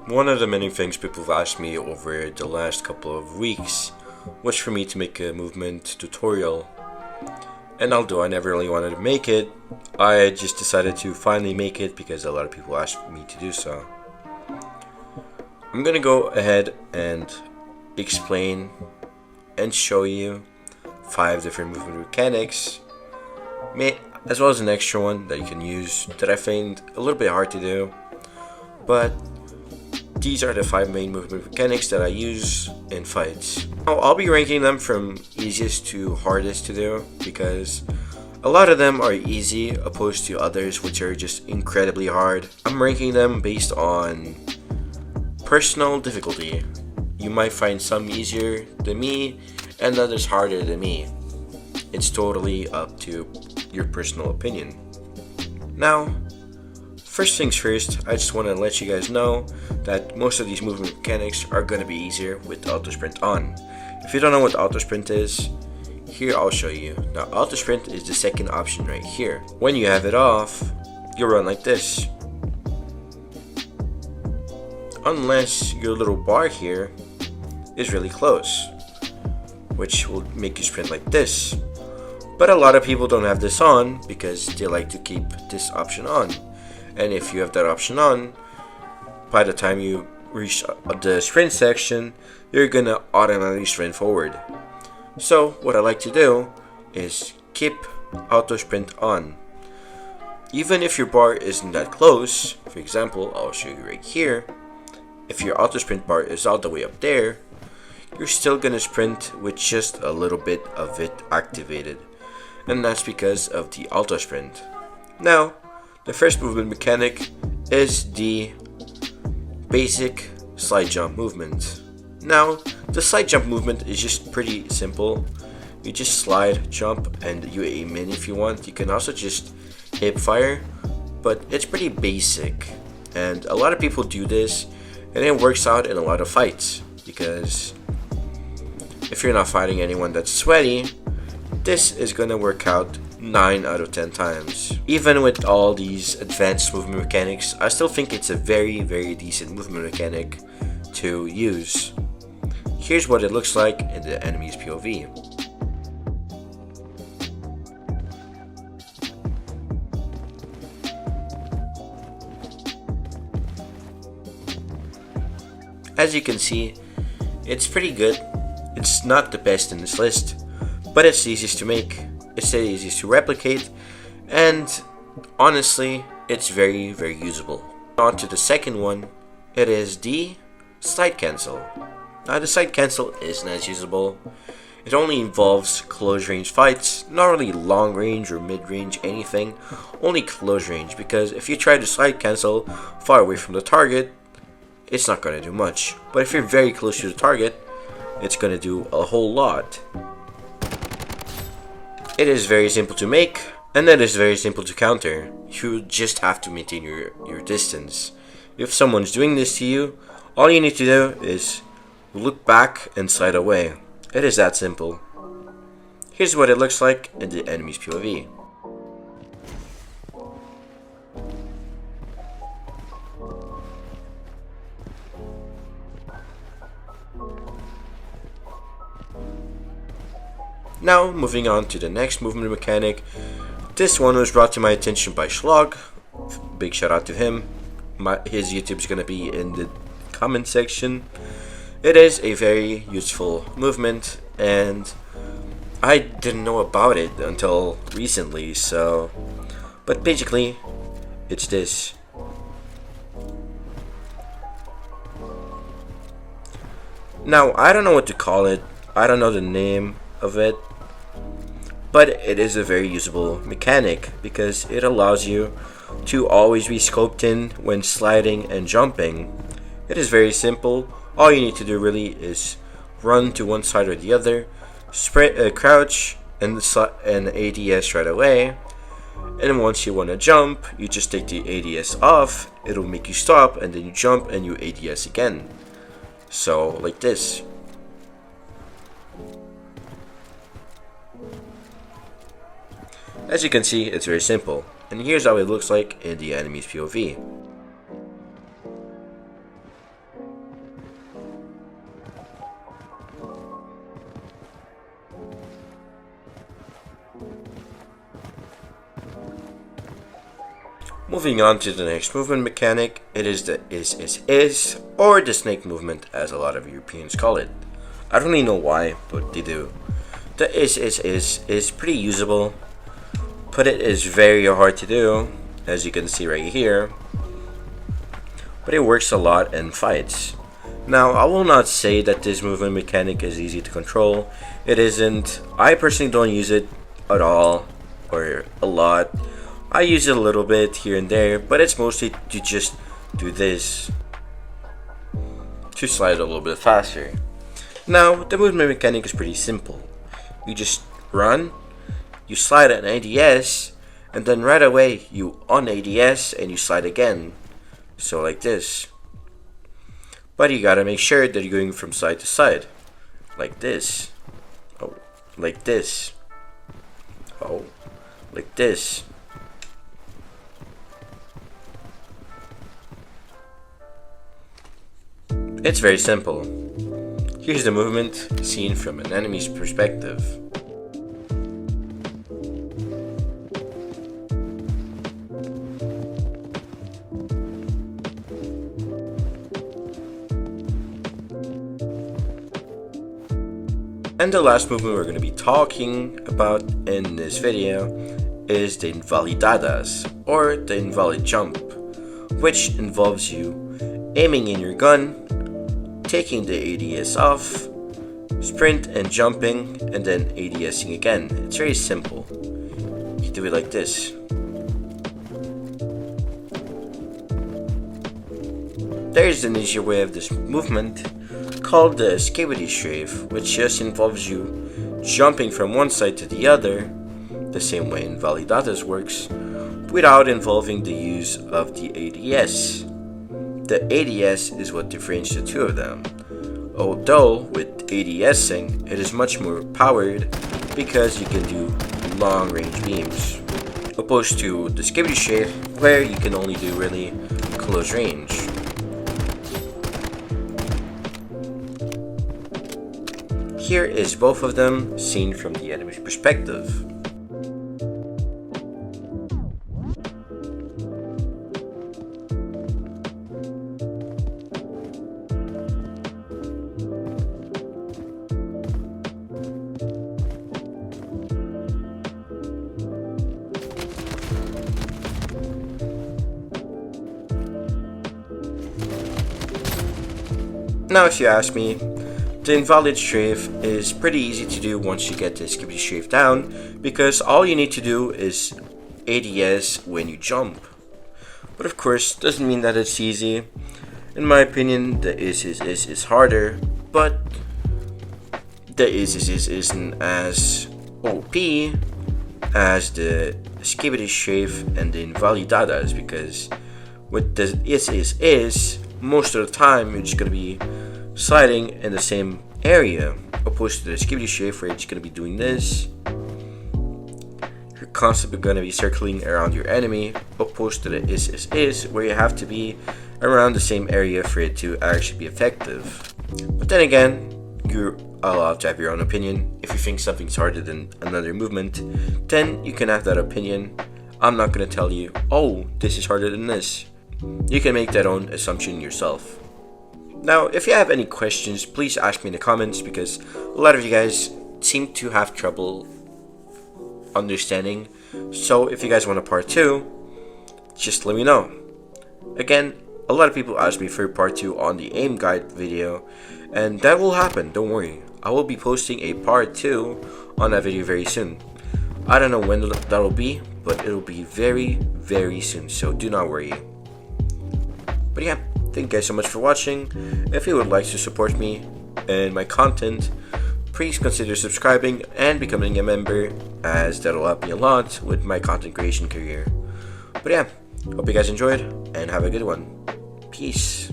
One of the many things people have asked me over the last couple of weeks was for me to make a movement tutorial. And although I never really wanted to make it, I just decided to finally make it because a lot of people asked me to do so. I'm gonna go ahead and explain and show you 5 different movement mechanics, as well as an extra one that you can use that I find a little bit hard to do, but these are the 5 main movement mechanics that I use in fights. Now, I'll be ranking them from easiest to hardest to do because a lot of them are easy opposed to others which are just incredibly hard. I'm ranking them based on personal difficulty. You might find some easier than me and others harder than me. It's totally up to your personal opinion. Now, first things first, I just want to let you guys know that most of these movement mechanics are going to be easier with auto sprint on. If you don't know what auto sprint is, here I'll show you. Now, auto sprint is the second option right here. When you have it off, you run like this. Unless your little bar here is really close, which will make you sprint like this. But a lot of people don't have this on because they like to keep this option on. And if you have that option on, by the time you reach the sprint section, you're gonna automatically sprint forward. So what I like to do is keep auto sprint on. Even if your bar isn't that close, for example, I'll show you right here. If your auto sprint bar is all the way up there, you're still gonna sprint with just a little bit of it activated. And that's because of the auto sprint. Now, the first movement mechanic is the basic slide jump movement. Now, the slide jump movement is just pretty simple. You just slide, jump, and you aim in if you want. You can also just hip fire, but it's pretty basic. And a lot of people do this, and it works out in a lot of fights. Because if you're not fighting anyone that's sweaty, this is gonna work out 9 out of 10 times. Even with all these advanced movement mechanics, I still think it's a very decent movement mechanic to use. Here's what it looks like in the enemy's POV. As you can see, it's pretty good. It's not the best in this list, but it's the easiest to make. It's the easiest to replicate, and honestly, it's very usable. On to the second one, it is the slide cancel. Now, the slide cancel isn't as usable. It only involves close range fights, not really long range or mid range anything, only close range, because if you try to slide cancel far away from the target, it's not going to do much. But if you're very close to the target, it's going to do a whole lot. It is very simple to make, and it is very simple to counter. You just have to maintain your distance. If someone's doing this to you, all you need to do is look back and slide away. It is that simple. Here's what it looks like in the enemy's POV. Now, moving on to the next movement mechanic. This one was brought to my attention by Schlog. Big shout out to him. His YouTube is going to be in the comment section. It is a very useful movement, and I didn't know about it until recently, but basically, it's this. Now, I don't know what to call it. I don't know the name of it, but it is a very usable mechanic because it allows you to always be scoped in when sliding and jumping. It is very simple. All you need to do really is run to one side or the other, crouch, and ADS right away. And once you want to jump, you just take the ADS off. It'll make you stop, and then you jump and you ADS again. So, like this. As you can see, it's very simple. And here's how it looks like in the enemy's POV. Moving on to the next movement mechanic, it is the is, or the snake movement as a lot of Europeans call it. I don't really know why, but they do. The is pretty usable, but it is very hard to do, as you can see right here. But it works a lot in fights. Now, I will not say that this movement mechanic is easy to control. It isn't. I personally don't use it at all, or a lot. I use it a little bit here and there, but it's mostly to just do this, to slide a little bit faster. Now, the movement mechanic is pretty simple. You just run, you slide at an ADS, and then right away you on ADS and you slide again. So like this. But you gotta make sure that you're going from side to side. Like this. Oh, like this. Oh, like this. It's very simple. Here's the movement seen from an enemy's perspective. And the last movement we're going to be talking about in this video is the Invalidadas, or the invalid jump, which involves you aiming in your gun, taking the ADS off, sprint and jumping, and then ADSing again. It's very simple. You do it like this. There's an easier way of this movement called the escapity strafe, which just involves you jumping from one side to the other, the same way Invalidadas works, without involving the use of the ADS. The ADS is what differentiates the two of them, although with ADSing it is much more powered because you can do long range beams, opposed to the escapity strafe where you can only do really close range. Here is both of them seen from the enemy's perspective. Now, if you ask me, the invalid strafe is pretty easy to do once you get the escapity strafe down, because all you need to do is ADS when you jump. But of course, doesn't mean that it's easy. In my opinion, the is harder, but the isn't as OP as the escapity strafe and the Invalidadas, because with the is most of the time you're just gonna be sliding in the same area, opposed to the escapity strafe where you're just gonna be doing this. You're constantly gonna be circling around your enemy, opposed to the is where you have to be around the same area for it to actually be effective. But then again, you're allowed to have your own opinion. If you think something's harder than another movement, then you can have that opinion. I'm not gonna tell you, oh, this is harder than this. You can make that own assumption yourself. Now, if you have any questions, please ask me in the comments, because a lot of you guys seem to have trouble understanding. So if you guys want a part 2, just let me know. Again, a lot of people ask me for a part 2 on the aim guide video, and that will happen, don't worry. I will be posting a part 2 on that video very soon. I don't know when that'll be, but it'll be very, very soon, so do not worry. But yeah, thank you guys so much for watching. If you would like to support me and my content, please consider subscribing and becoming a member, as that'll help me a lot with my content creation career. But yeah, hope you guys enjoyed and have a good one. Peace.